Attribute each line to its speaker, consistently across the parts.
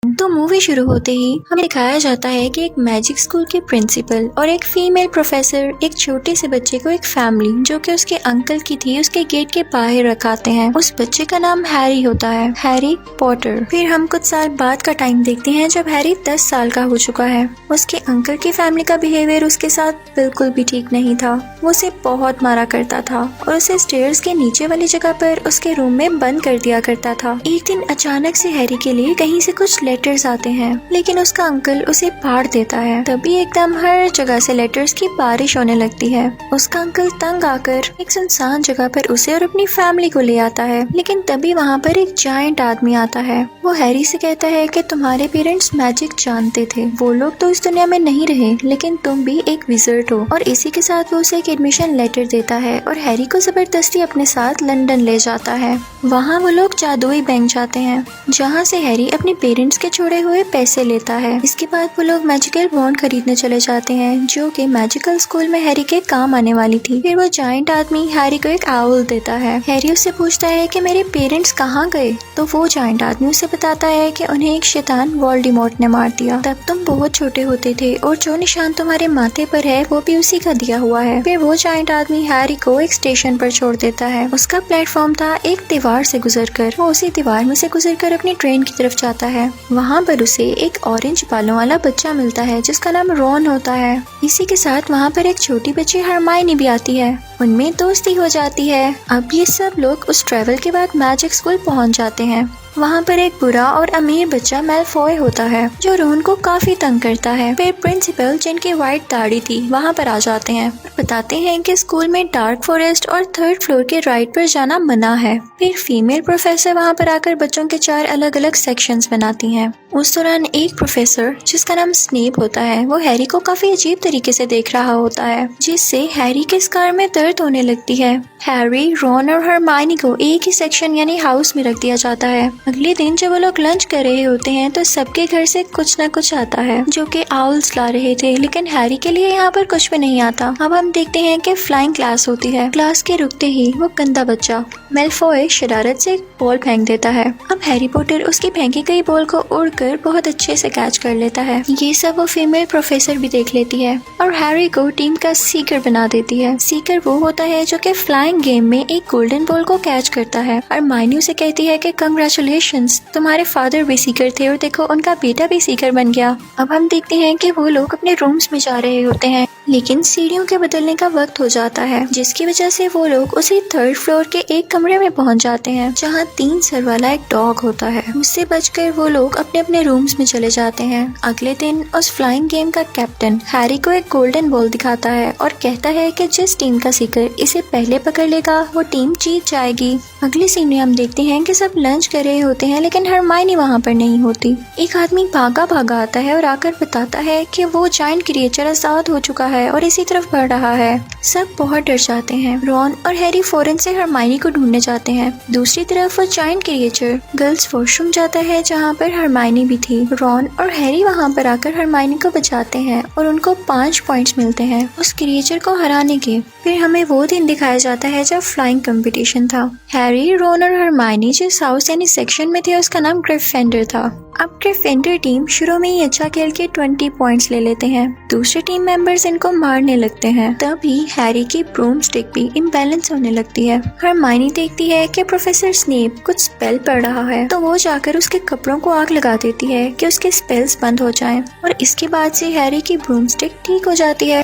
Speaker 1: तो मूवी शुरू होते ही हमें दिखाया जाता है कि एक मैजिक स्कूल के प्रिंसिपल और एक फीमेल प्रोफेसर एक छोटे से बच्चे को एक फैमिली जो कि उसके अंकल की थी उसके गेट के बाहर रखाते हैं। उस बच्चे का नाम हैरी होता है, हैरी पॉटर। फिर हम कुछ साल बाद का टाइम देखते हैं जब हैरी 10 साल का हो चुका है। उसके अंकल की फैमिली का बिहेवियर उसके साथ बिल्कुल भी ठीक नहीं था। वो उसे बहुत मारा करता था और उसे स्टेयर्स के नीचे वाली जगह पर उसके रूम में बंद कर दिया करता था। एक दिन अचानक से हैरी के लिए कहीं से कुछ लेटर्स आते हैं, लेकिन उसका अंकल उसे फाड़ देता है। तभी एकदम हर जगह से लेटर्स की बारिश होने लगती है। उसका अंकल तंग आकर एक सुनसान जगह पर उसे और अपनी फैमिली को ले आता है, लेकिन तभी वहाँ पर एक जायंट आदमी आता है। वो हैरी से कहता है कि तुम्हारे पेरेंट्स मैजिक जानते थे, वो लोग तो इस दुनिया में नहीं रहे, लेकिन तुम भी एक विज़र्ड हो। और इसी के साथ वो उसे एक एडमिशन लेटर देता है और हैरी को जबरदस्ती अपने साथ लंदन ले जाता है। वहाँ वो लोग जादुई बैंक जाते हैं, जहाँ से हैरी अपने पेरेंट्स के छोड़े हुए पैसे लेता है। इसके बाद वो लोग मैजिकल वॉन्ड खरीदने चले जाते हैं जो कि मैजिकल स्कूल में हैरी के काम आने वाली थी। फिर वो जायंट आदमी हैरी को एक आउल देता है। हैरी उससे पूछता है कि मेरे पेरेंट्स कहाँ गए, तो वो जायंट आदमी उसे बताता है कि उन्हें एक शैतान वोल्डेमॉर्ट ने मार दिया। तब तुम बहुत छोटे होते थे और जो निशान तुम्हारे माथे पर है वो भी उसी का दिया हुआ है। फिर वो जायंट आदमी हैरी को एक स्टेशन पर छोड़ देता है। उसका प्लेटफॉर्म था एक दीवार से गुजरकर। वो उसी दीवार में से गुजरकर अपनी ट्रेन की तरफ जाता है। वहाँ पर उसे एक ऑरेंज बालों वाला बच्चा मिलता है जिसका नाम रॉन होता है। इसी के साथ वहाँ पर एक छोटी बच्ची हरमाइनी भी आती है। उनमें दोस्ती हो जाती है। अब ये सब लोग उस ट्रेवल के बाद मैजिक स्कूल पहुँच जाते हैं। वहाँ पर एक बुरा और अमीर बच्चा मैलफॉय होता है जो रोन को काफी तंग करता है। फिर प्रिंसिपल जिनकी व्हाइट दाढ़ी थी वहाँ पर आ जाते हैं और बताते हैं कि स्कूल में डार्क फॉरेस्ट और 3rd फ्लोर के राइड पर जाना मना है। फिर फीमेल प्रोफेसर वहाँ पर आकर बच्चों के 4 अलग अलग सेक्शंस बनाती हैं। उस दौरान एक प्रोफेसर जिसका नाम स्नेप होता है वो हैरी को काफी अजीब तरीके से देख रहा होता है, जिससे हैरी के स्कार में दर्द होने लगती है। हैरी, रॉन और हरमाइनी को एक ही सेक्शन यानी हाउस में रख दिया जाता है। अगले दिन जब वो लोग लंच कर रहे होते हैं तो सबके घर से कुछ न कुछ आता है जो कि आउल्स ला रहे थे, लेकिन हैरी के लिए यहाँ पर कुछ भी नहीं आता। अब हम देखते हैं कि फ्लाइंग क्लास होती है। क्लास के रुकते ही वो गंदा बच्चा मैलफॉय शरारत से बॉल फेंक देता है। अब हैरी पॉटर उसकी फेंकी गई बॉल को उड़कर बहुत अच्छे से कैच कर लेता है। ये सब वो फीमेल प्रोफेसर भी देख लेती है और हैरी को टीम का सीकर बना देती है। सीकर वो होता है जो कि फ्लाइंग गेम में एक गोल्डन बॉल को कैच करता है और माइनी उसे कहती है कि कंग्रेचुलेशंस, तुम्हारे फादर भी सीकर थे और देखो उनका बेटा भी सीकर बन गया। अब हम देखते हैं कि वो लोग अपने रूम्स में जा रहे होते हैं, लेकिन सीढ़ियों के बदलने का वक्त हो जाता है, जिसकी वजह से वो लोग उसी 3rd फ्लोर के एक कमरे में पहुंच जाते हैं जहां 3 सर वाला एक डॉग होता है। उससे बचकर वो लोग अपने अपने रूम्स में चले जाते हैं। अगले दिन उस फ्लाइंग गेम का कैप्टन हैरी को एक गोल्डन बॉल दिखाता है और कहता है कि जिस टीम का सीकर इसे पहले पकड़ लेगा वो टीम जीत जाएगी। अगले सीन में हम देखते हैं कि सब लंच कर रहे होते हैं, लेकिन हरमाइनी वहाँ पर नहीं होती। एक आदमी भागा भागा आता है और आकर बताता है कि वो जायंट क्रिएचर आजाद हो चुका है और इसी तरफ बढ़ रहा है। सब बहुत डर जाते हैं। रॉन और हैरी फौरन से हरमाइनी को ढूंढने जाते हैं। दूसरी तरफ वो जायंट क्रिएचर गर्ल्स वॉशरूम जाता है जहाँ पर हरमाइनी भी थी। रॉन और हैरी वहाँ पर आकर हरमाइनी को बचाते हैं और उनको 5 पॉइंट्स मिलते हैं उस क्रिएचर को हराने के। फिर हमें वो दिन दिखाया जाता है जब फ्लाइंग कंपटीशन था। हैरी, रॉन और हरमाइनी जिस हाउस यानी सेक्शन में थे उसका नाम ग्रिफिंडर था। अब ग्रिफिंडर टीम शुरू में ही अच्छा खेल के 20 पॉइंट्स ले लेते हैं। दूसरे टीम मेंबर्स इनको मारने लगते हैं। तभी हैरी की ब्रूम स्टिक भी इम्बैलेंस होने लगती है। हरमाइनी देखती है कि प्रोफेसर स्नेप कुछ स्पेल पढ़ रहा है, तो वो जाकर उसके कपड़ों को आग लगा देती है कि उसके स्पेल्स बंद हो जाएं। और इसके बाद से हैरी की ब्रूम स्टिक ठीक हो जाती है।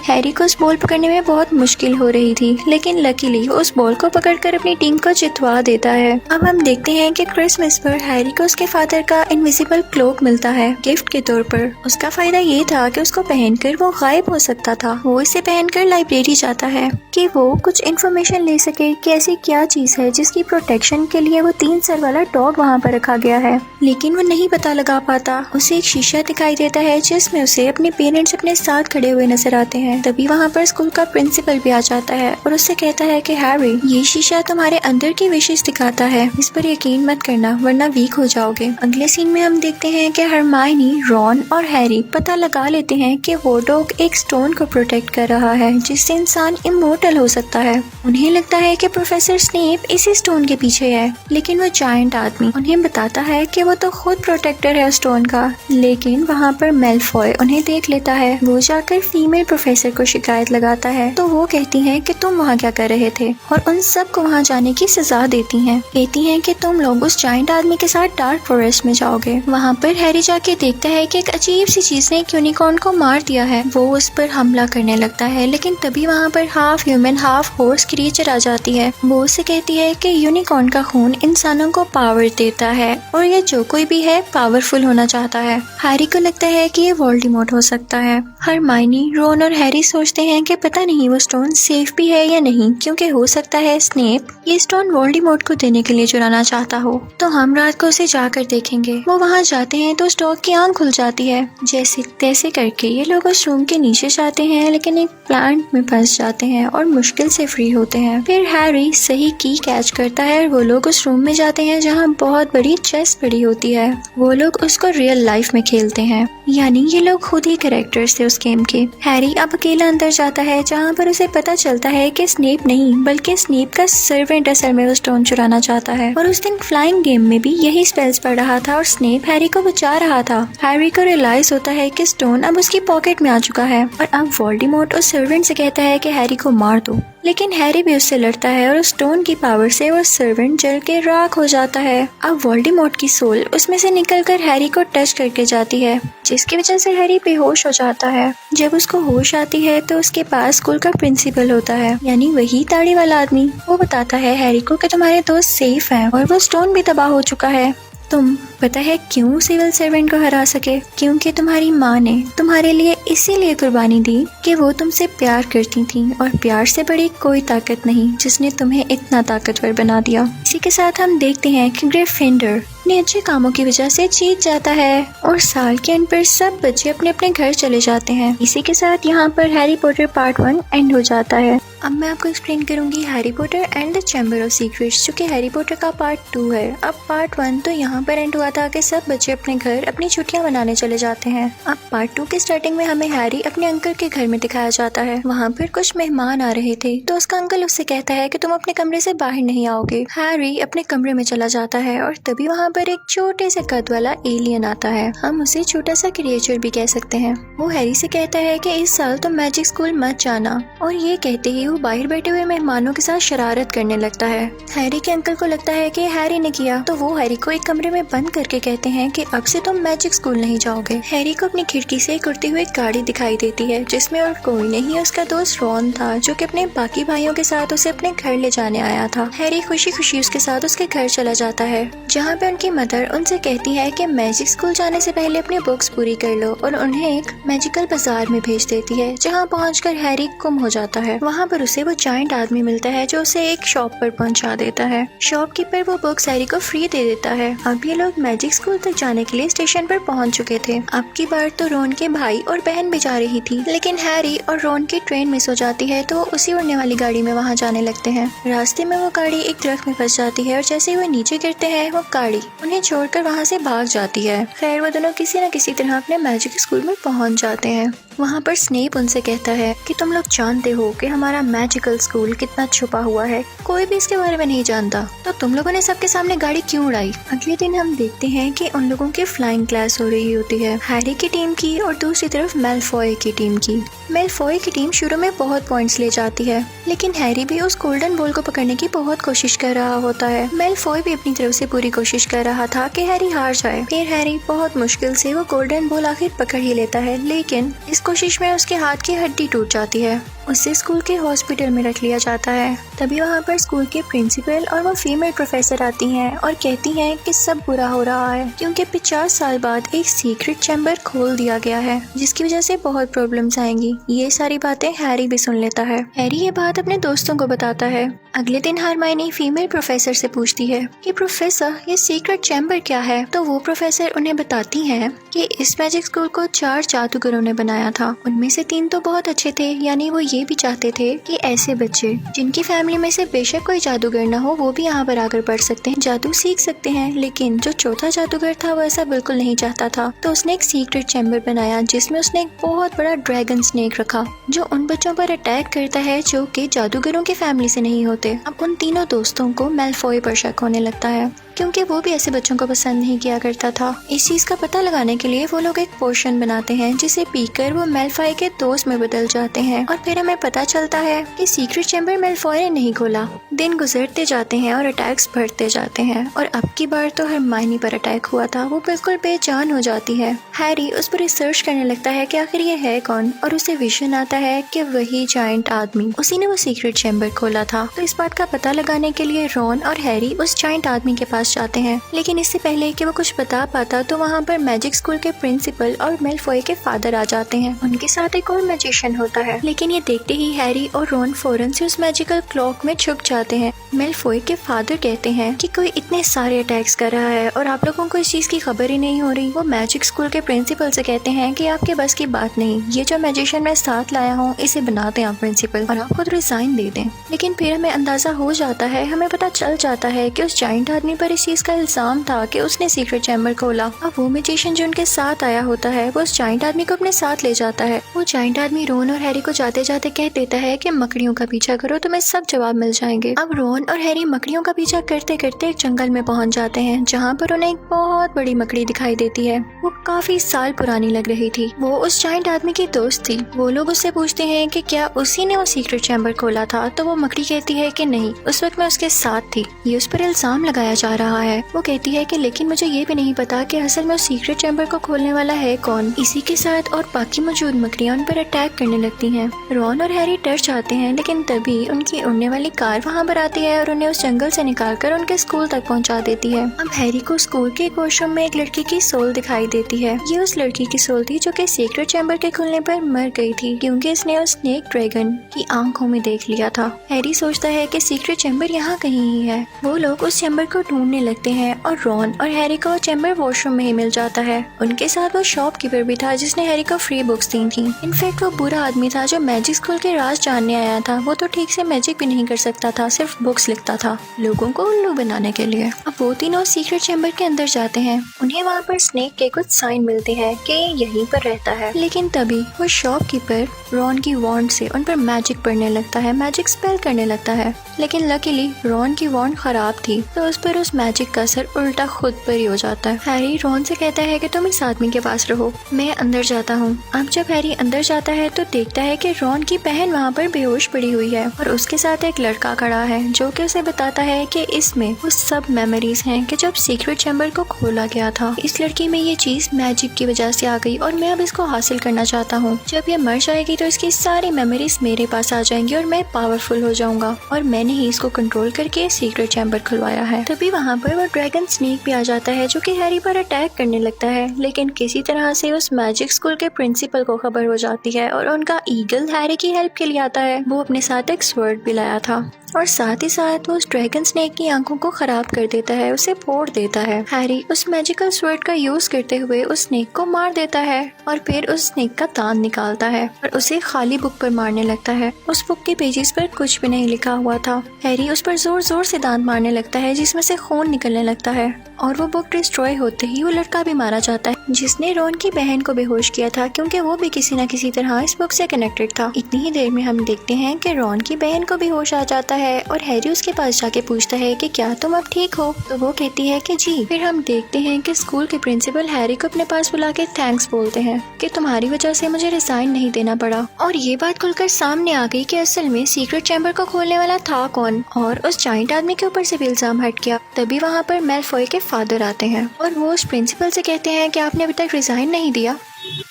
Speaker 1: हैरी को उस बॉल पकड़ने में बहुत मुश्किल हो रही थी, लेकिन लकीली वो उस बॉल को पकड़कर अपनी टीम को जितवा देता है। अब हम देखते हैं कि क्रिसमस पर हैरी को उसके फादर का इनविजिबल क्लोक मिलता है गिफ्ट के तौर पर। उसका फायदा ये था कि उसको पहनकर वो गायब हो सकता था। वो इसे पहनकर लाइब्रेरी जाता है कि वो कुछ इन्फॉर्मेशन ले सके कि ऐसी क्या चीज है जिसकी प्रोटेक्शन के लिए वो 3 सर वाला डॉग वहाँ पर रखा गया है, लेकिन वो नहीं पता लगा पाता। उसे एक शीशा दिखाई देता है जिसमें उसे अपने पेरेंट्स अपने साथ खड़े हुए नजर आते हैं। तभी वहाँ पर स्कूल का प्रिंसिपल भी आ जाता है और उससे कहता है कि हैरी, ये शीशा तुम्हारे अंदर की विशेष दिखाता है, इस पर यकीन मत करना वरना वीक हो जाओगे। अगले सीन में हम देखते हैं कि हरमाइनी, रॉन और हैरी पता लगा लेते हैं कि वो डॉग एक स्टोन को प्रोटेक्ट कर रहा है जिससे इंसान इमोर्टल इमॉर्टल हो सकता है। उन्हें लगता है कि प्रोफेसर स्नेप इसी स्टोन के पीछे है, लेकिन वो जायंट आदमी उन्हें बताता है कि वो तो खुद प्रोटेक्टर है स्टोन का। लेकिन वहाँ पर मेलफॉय उन्हें देख लेता है। वो जाकर फीमेल प्रोफेसर को शिकायत लगाता है, तो वो कहती है कि तुम वहाँ क्या कर रहे थे, और उन सब को वहाँ जाने की सजा देती हैं। कहती हैं कि तुम लोग उस जायंट आदमी के साथ डार्क फॉरेस्ट में जाओगे। वहाँ पर हैरी जाके देखता है कि एक अजीब सी चीज ने एक यूनिकॉर्न को मार दिया है। वो उस पर हमला करने लगता है, लेकिन तभी वहाँ पर half human half horse creature आ जाती है। वो उसे कहती है कि यूनिकॉर्न का खून इंसानों को पावर देता है और ये जो कोई भी है पावरफुल होना चाहता है। हैरी को लगता है कि ये वोल्डेमॉर्ट हो सकता है। हरमाइनी, रोन और हैरी सोचते हैं कि पता नहीं वो स्टोन सेफ भी है या नहीं, क्योंकि हो सकता है स्नेप ये स्टोन वोल्डेमॉर्ट को देने के लिए चुराना चाहता हो। तो हम रात को उसे जाकर देखेंगे। वो वहाँ जाते हैं तो स्टॉक की आंख खुल जाती है। जैसे तैसे करके ये लोग उस रूम के नीचे जाते हैं, लेकिन एक प्लांट में फंस जाते हैं और मुश्किल से फ्री होते हैं। फिर हैरी सही की कैच करता है और वो लोग उस रूम में जाते हैं जहाँ बहुत बड़ी चेस पड़ी होती है। वो लोग उसको रियल लाइफ में खेलते हैं, यानी ये लोग खुद ही कैरेक्टर्स थे उस गेम के। हैरी अब अकेला अंदर जाता है, जहाँ पर उसे पता चलता है कि स्नेप नहीं बल्कि स्नेप का सर्वेंट असल में वो स्टोन चुराना चाहता है। और उस दिन फ्लाइंग गेम में भी यही स्पेल्स पढ़ रहा था और स्नेप हैरी को बचा रहा था। हैरी को रियलाइज होता है कि स्टोन अब उसकी पॉकेट में आ चुका है और अब वोल्डेमॉर्ट उस सर्वेंट से कहता है कि हैरी को मार दो, लेकिन हैरी भी उससे लड़ता है और उस स्टोन की पावर से वो सर्वेंट जल के राख हो जाता है। अब वोल्डेमॉर्ट की सोल उसमें से निकलकर हैरी को टच करके जाती है, जिसकी वजह से हैरी बेहोश हो जाता है। जब उसको होश आती है तो उसके पास स्कूल का प्रिंसिपल होता है, यानी वही दाढ़ी वाला आदमी। वो बताता है हैरी को कि तुम्हारे दोस्त सेफ हैं और वो स्टोन भी तबाह हो चुका है। तुम पता है क्यों सिविल सर्वेंट को हरा सके? क्योंकि तुम्हारी माँ ने तुम्हारे लिए इसीलिए कुर्बानी दी कि वो तुमसे प्यार करती थी, और प्यार से बड़ी कोई ताकत नहीं जिसने तुम्हें इतना ताकतवर बना दिया। इसी के साथ हम देखते हैं कि ग्रिफिंडर अपने अच्छे कामों की वजह से जीत जाता है और साल के अंत पर सब बच्चे अपने अपने घर चले जाते हैं। इसी के साथ यहाँ पर हैरी पॉटर पार्ट 1 एंड हो जाता है। अब मैं आपको एक्सप्लेन करूंगी Harry Potter and the chamber of secrets, जो कि हैरी पॉटर का पार्ट 2 है। अब पार्ट 1 तो यहाँ पर एंड हुआ था कि सब बच्चे अपने घर अपनी छुट्टियां मनाने चले जाते हैं। अब पार्ट 2 के स्टार्टिंग में हमें हैरी अपने अंकल के घर में दिखाया जाता है। वहाँ पर कुछ मेहमान आ रहे थे, तो उसका अंकल उससे कहता है कि तुम अपने कमरे से बाहर नहीं आओगे। हैरी अपने कमरे में चला जाता है और तभी वहाँ पर एक छोटे से कद वाला एलियन आता है। हम उसे छोटा सा क्रिएचर भी कह सकते हैं। वो हैरी से कहता है कि इस साल तुम मैजिक स्कूल मत जाना, और ये कहते ही वो बाहर बैठे हुए मेहमानों के साथ शरारत करने लगता है। हैरी के अंकल को लगता है कि हैरी ने किया, तो वो हैरी को एक कमरे में बंद करके कहते हैं कि अब से तुम मैजिक स्कूल नहीं जाओगे। हैरी को अपनी खिड़की से एक उड़ती हुई गाड़ी दिखाई देती है, जिसमें और कोई नहीं उसका दोस्त रॉन था, जो कि अपने बाकी भाइयों के साथ उसे अपने घर ले जाने आया था। हैरी खुशी खुशी उसके साथ उसके घर चला जाता है, जहाँ पे उनकी मदर उनसे कहती है कि मैजिक स्कूल जाने से पहले अपनी बुक्स पूरी कर लो, और उन्हें एक मैजिकल बाजार में भेज देती है, जहाँ पहुंचकर हैरी गुम हो जाता है। वहाँ पर उसे वो जायंट आदमी मिलता है, जो उसे एक शॉप पर पहुंचा देता है। शॉपकीपर वो बुक्स हैरी को फ्री दे देता है। अब ये लोग मैजिक स्कूल तक जाने के लिए स्टेशन पर पहुंच चुके थे। अब की बार तो रोन के भाई और बहन भी जा रही थी, लेकिन हैरी और रोन की ट्रेन मिस हो जाती है, तो उसी उड़ने वाली गाड़ी में वहाँ जाने लगते हैं। रास्ते में वो गाड़ी एक दरख्त में फंस जाती है, और जैसे ही वो नीचे गिरते हैं वो गाड़ी उन्हें छोड़कर वहाँ से भाग जाती है। खैर वो दोनों किसी न किसी तरह अपने मैजिक स्कूल में पहुँच जाते हैं। वहाँ पर स्नेप उनसे कहता है कि तुम लोग जानते हो कि हमारा मैजिकल स्कूल कितना छुपा हुआ है, कोई भी इसके बारे में नहीं जानता, तो तुम लोगों ने सबके सामने गाड़ी क्यों उड़ाई? अगले दिन हम देखते हैं कि उन लोगों की फ्लाइंग क्लास हो रही होती है, हैरी की टीम की और दूसरी तरफ मेलफॉय की टीम की। मेलफॉय की टीम शुरू में बहुत पॉइंट्स ले जाती है, लेकिन हैरी भी उस गोल्डन बॉल को पकड़ने की बहुत कोशिश कर रहा होता है। मेलफॉय भी अपनी तरफ से पूरी कोशिश कर रहा था कि हैरी हार जाए। फिर हैरी बहुत मुश्किल से वो गोल्डन बॉल आखिर पकड़ ही लेता है, लेकिन इस कोशिश में उसके हाथ की हड्डी टूट जाती है। उसे स्कूल के हॉस्पिटल में रख लिया जाता है। तभी वहाँ पर स्कूल के प्रिंसिपल और वो फीमेल प्रोफेसर आती हैं और कहती हैं कि सब बुरा हो रहा है, क्योंकि 50 साल बाद एक सीक्रेट चैम्बर खोल दिया गया है, जिसकी वजह से बहुत प्रॉब्लम्स आएंगी। ये सारी बातें हैरी भी सुन लेता है। हैरी ये बात अपने दोस्तों को बताता है। अगले दिन हरमाइनी फीमेल प्रोफेसर से पूछती है कि प्रोफेसर ये सीक्रेट चैम्बर क्या है। तो वो प्रोफेसर उन्हें बताती है कि इस मैजिक स्कूल को 4 जादूगरों ने बनाया था। उनमें से 3 तो बहुत अच्छे थे, यानी वो ये भी चाहते थे कि ऐसे बच्चे जिनकी फैमिली में से बेशक कोई जादूगर न हो वो भी यहाँ पर आकर पढ़ सकते हैं, जादू सीख सकते हैं। लेकिन जो चौथा जादूगर था वो ऐसा बिल्कुल नहीं चाहता था। तो उसने एक सीक्रेट चैम्बर बनाया जिसमें उसने एक बहुत बड़ा ड्रैगन स्नेक रखा जो उन बच्चों पर अटैक करता है जो कि जादूगरों की फैमिली से नहीं होते। अब उन तीनों दोस्तों को मैलफॉय पर शक होने लगता है क्योंकि वो भी ऐसे बच्चों को पसंद नहीं किया करता था। इस चीज का पता लगाने के लिए वो लोग एक पोशन बनाते हैं जिसे पीकर वो मैलफॉय के दोस्त में बदल जाते हैं और फिर हमें पता चलता है कि सीक्रेट चैम्बर मैलफॉय ने नहीं खोला। दिन गुजरते जाते हैं और अटैक्स बढ़ते जाते हैं और अब की बार तो हरमाइनी पर अटैक हुआ था। वो बिल्कुल बेजान हो जाती है। हैरी उस पर रिसर्च करने लगता है कि आखिर ये है कौन और उसे विजन आता है कि वही जायंट आदमी, उसी ने वो सीक्रेट चैम्बर खोला था। तो इस बात का पता लगाने के लिए रॉन और हैरी उस जायंट आदमी के पास जाते हैं। लेकिन इससे पहले कि वो कुछ बता पाता तो वहाँ पर मैजिक स्कूल के प्रिंसिपल और मैलफॉय के फादर आ जाते हैं। उनके साथ एक और मैजिशियन होता है, लेकिन ये देखते ही हैरी और रॉन फौरन से उस मैजिकल क्लॉक में छुप जाते हैं। मैलफॉय के फादर कहते हैं कि कोई इतने सारे अटैक्स कर रहा है और आप लोगों को इस चीज की खबर ही नहीं हो रही। वो मैजिक स्कूल के प्रिंसिपल से कहते हैं कि आपके बस की बात नहीं, ये जो मैजिशियन मैं साथ लाया हूँ इसे बना दें आप प्रिंसिपल और आप खुद रिजाइन दे दें। लेकिन फिर हमें अंदाजा हो जाता है, हमें पता चल जाता है कि उस जायंट आदमी पर इस चीज का इल्जाम था कि उसने सीक्रेट चैम्बर खोला। अब वो मैजिशियन जो उनके साथ आया होता है वो उस जायंट आदमी को अपने साथ ले जाता है। वो जायंट आदमी रोन और हैरी को जाते जाते कह देता है कि मकड़ियों का पीछा करो, तुम्हें सब जवाब मिल जाएंगे। अब रोन और हैरी मकड़ियों का पीछा करते करते एक जंगल में पहुंच जाते हैं जहाँ पर उन्हें एक बहुत बड़ी मकड़ी दिखाई देती है। वो काफी साल पुरानी लग रही थी। वो उस जायंट आदमी की दोस्त थी। वो लोग उससे पूछते हैं कि क्या उसी ने वो सीक्रेट चैम्बर खोला था। तो वो मकड़ी कहती है कि नहीं, उस वक्त मैं उसके साथ थी। ये उस पर इल्जाम लगाया जा रहा है। वो कहती है कि लेकिन मुझे ये भी नहीं पता कि असल में उस सीक्रेट चैम्बर को खोलने वाला है कौन। इसी के साथ और बाकी मौजूद मकड़ियां उन पर अटैक करने लगती हैं। रॉन और हैरी डर जाते हैं, लेकिन तभी उनकी उड़ने वाली कार वहाँ पर आती है और उन्हें उस जंगल से निकालकर उनके स्कूल तक पहुँचा देती है। अब हैरी को स्कूल के एक वॉशरूम में एक लड़की की सोल दिखाई देती है। ये उस लड़की की सोल थी जो कि सीक्रेट चैम्बर के खुलने पर मर गई थी क्योंकि इसने उस स्नेक ड्रैगन की आंखों में देख लिया था। हैरी सोचता है कि सीक्रेट चैम्बर यहाँ कहीं ही है। वो लोग उस चैम्बर को ढूंढने लगते हैं और रॉन और हैरी को चैम्बर वॉशरूम में ही मिल जाता है। उनके साथ वो शॉपकीपर भी था जिसने हैरी को फ्री बुक्स दी थी। इनफैक्ट वो बुरा आदमी था जो मैजिक स्कूल के राज जानने आया था। वो तो ठीक से मैजिक भी नहीं कर सकता था, सिर्फ बुक्स लिखता था लोगों को उल्लू बनाने के लिए। अब वो तीनों सीक्रेट चैम्बर के अंदर जाते हैं। उन्हें वहाँ पर स्नेक के कुछ साइन मिलते हैं कि यहीं पर रहता है। लेकिन तभी वो शॉपकीपर रॉन की वॉन्ड से उन पर मैजिक पढ़ने लगता है, मैजिक स्पेल करने लगता है। लेकिन लकीली रॉन की वॉन्ड खराब थी तो उस पर उस मैजिक का असर उल्टा खुद पर ही हो जाता है। हैरी रॉन से कहता है कि तुम इस आदमी के पास रहो, मैं अंदर जाता हूँ। अब जब हैरी अंदर जाता है तो देखता है कि रॉन की बहन वहाँ पर बेहोश पड़ी हुई है और उसके साथ एक लड़का खड़ा है जो कि उसे बताता है कि इसमें वो सब मेमोरीज हैं कि जब सीक्रेट चैम्बर को खोला गया था। इस लड़की में ये चीज मैजिक की वजह से आ गई और मैं अब इसको हासिल करना चाहता हूँ। जब ये मर जाएगी तो इसकी सारी मेमोरीज मेरे पास आ जाएंगी और मैं पावरफुल हो जाऊंगा और मैंने ही इसको कंट्रोल करके सीक्रेट चैम्बर खुलवाया है। तभी वहाँ पर वो ड्रैगन स्नेक भी आ जाता है जो कि हैरी पर अटैक करने लगता है। लेकिन किसी तरह से उस मैजिक स्कूल के प्रिंसिपल को खबर हो जाती है और उनका ईगल हैरी की हेल्प के लिए आता है। वो अपने साथ एक स्वर्ड भी लाया था और साथ ही साथ वो उस ड्रैगन स्नेक की आंखों को खराब कर देता है, उसे फोड़ देता है। हैरी उस मैजिकल स्वर्ड का यूज करते हुए उस स्नेक को मार देता है और फिर उस स्नेक का दांत निकालता है और उसे खाली बुक पर मारने लगता है। उस बुक के पेजेस पर कुछ भी नहीं लिखा हुआ था। हैरी उस पर जोर जोर से दांत मारने लगता है जिसमें से खून निकलने लगता है और वो बुक डिस्ट्रॉय होते ही वो लड़का भी मारा जाता है जिसने रॉन की बहन को बेहोश किया था क्योंकि वो भी किसी न किसी तरह इस बुक से कनेक्टेड था। इतनी ही देर में हम देखते हैं कि रॉन की बहन को भी होश आ जाता है और हैरी उसके पास जाके पूछता है कि क्या तुम अब ठीक हो। तो वो कहती है कि जी। फिर हम देखते हैं कि स्कूल के प्रिंसिपल हैरी को अपने पास बुला के थैंक्स बोलते हैं कि तुम्हारी वजह से मुझे रिजाइन नहीं देना पड़ा। और ये बात खुलकर सामने आ गई कि असल में सीक्रेट चैम्बर को खोलने वाला था कौन और उस जायंट आदमी के ऊपर से भी इल्जाम हट गया। तभी वहाँ पर मैलफॉय के फादर आते हैं और वो उस प्रिंसिपल से कहते हैं कि आपने अभी तक रिजाइन नहीं दिया।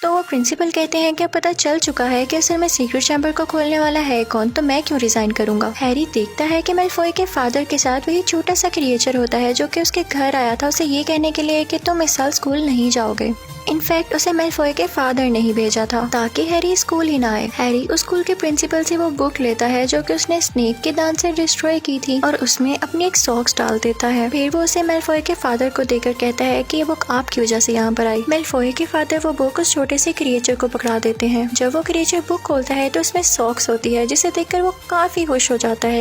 Speaker 1: तो वो प्रिंसिपल कहते हैं कि अब पता चल चुका है कि असल में सीक्रेट चैम्बर को खोलने वाला है कौन, तो मैं क्यों रिजाइन करूंगा। हैरी देखता है कि मेलफॉय के फादर के साथ वही छोटा सा क्रिएचर होता है जो कि उसके घर आया था उसे ये कहने के लिए कि तुम इस साल स्कूल नहीं जाओगे। इनफैक्ट उसे मेलफॉय के फादर ने ही भेजा था ताकि हैरी स्कूल ही ना आए। हैरी उस स्कूल के प्रिंसिपल से वो बुक लेता है जो कि उसने स्नेक के दान से डिस्ट्रॉय की थी और उसमें अपनी एक सॉक्स डाल देता है। फिर वो उसे मेलफॉय के फादर को देकर कहता है कि ये बुक आपकी वजह से यहाँ पर आई। मेलफॉय के फादर वो बुक उस छोटे से क्रिएचर को पकड़ा देते हैं। जब वो क्रिएचर बुक खोलता है तो उसमें सॉक्स होती है जिसे देखकर वो काफी खुश हो जाता है।